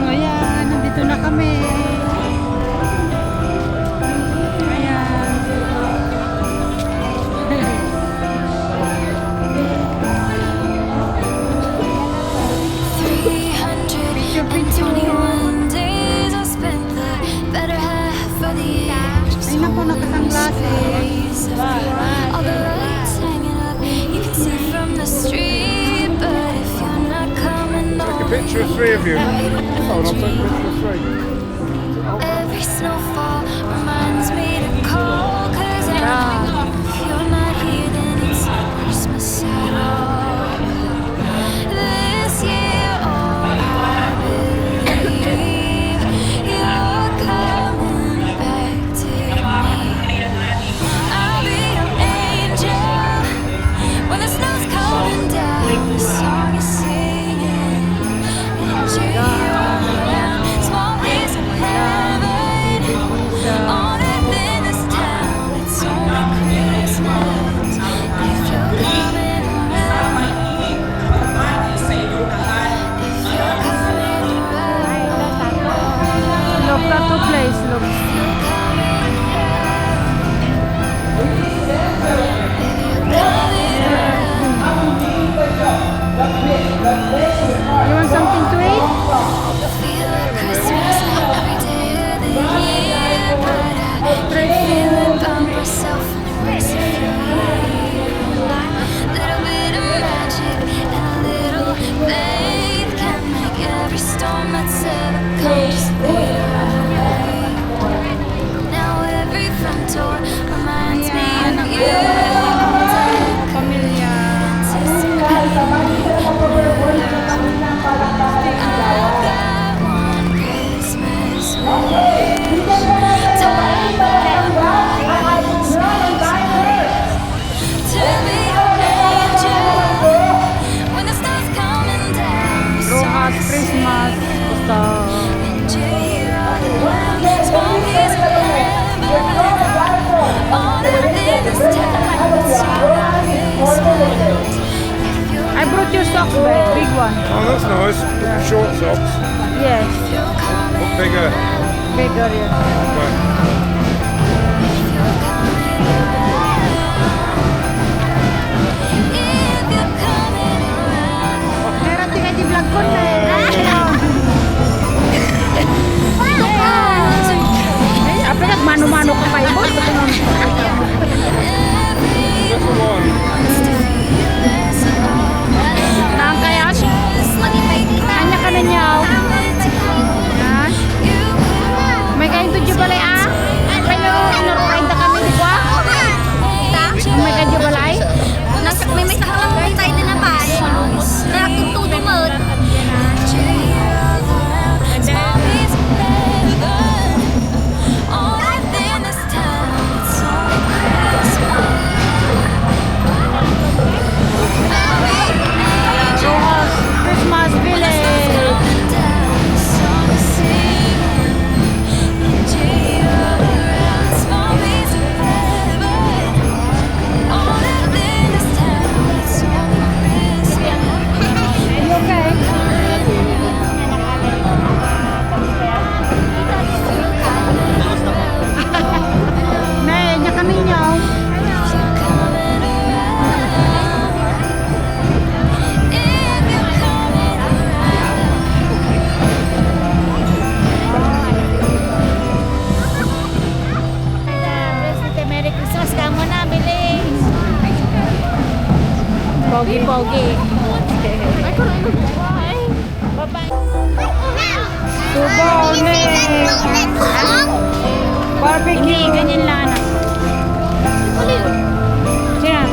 Ayan, nandito na kami. Ayan. Ay naku, nakasanglas eh. All the lights hanging up, you can see from the street. But if you're not coming Take a over, picture of three of you. Oh, and I'll take a picture of three. every snowfall reminds me to call. 'Cause I know if you're not here, then it's not Christmas at all. This year, oh, I believe you're coming back to me. I'll be your angel when the snow's coming down. The song is singing into your around. Small piece of heaven on earth in this town. It's only Christmas if you're coming around. If you're coming around. Look, that two place, look. You want something to eat? Feel like Christmas every day of the year, but I keep feeling by myself and it makes me feel little bit of magic and a little faith can make every storm that's ever come just fade away. Now every front door reminds me of you. Pamilya. Roxas, Christmas. Basta. I brought your socks back, big one. Oh, that's nice. Short socks. Yes, Look bigger. bigger, yes. Okay. Meron din kayo di vlog ko na eh. Ay, apa nagmano-mano ka pa ibon? Just the one. Nang kaya siya. Kanya ka na niya. Yan. May kain to dyan balay ah. Kayo, inarukain na kami, di ba? May kain dyan balay? May saklang tayo din na pa. Nakatutudo mo. Christmas village. Nay, nya kami nyaw. Merry Christmas ka mo na, bilis. Pogi-pogi. Bye-bye. Subones. Barbecue. Ganyan lang anak. Sina?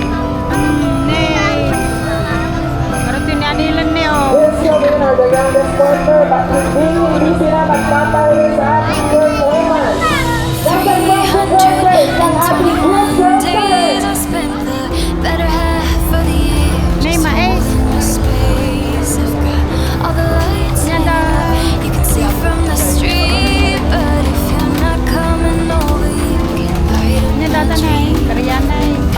Nay. Parang tinanilan niyo. Yes, children are the youngest partner, but hindi sila magpapauwi sa ating world woman. Dapat mag-celebrate ang ating world days I spent the better half of the year. Nay, mais. Space, I've got all the lights hanging up. You can see from the street, but if you're not coming over, you can bite Nya data nay. Karyan nay.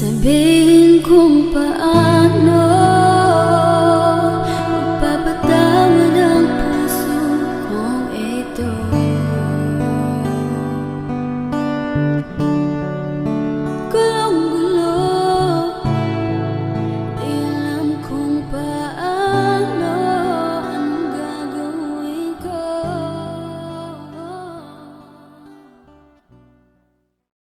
Sabihin kung paano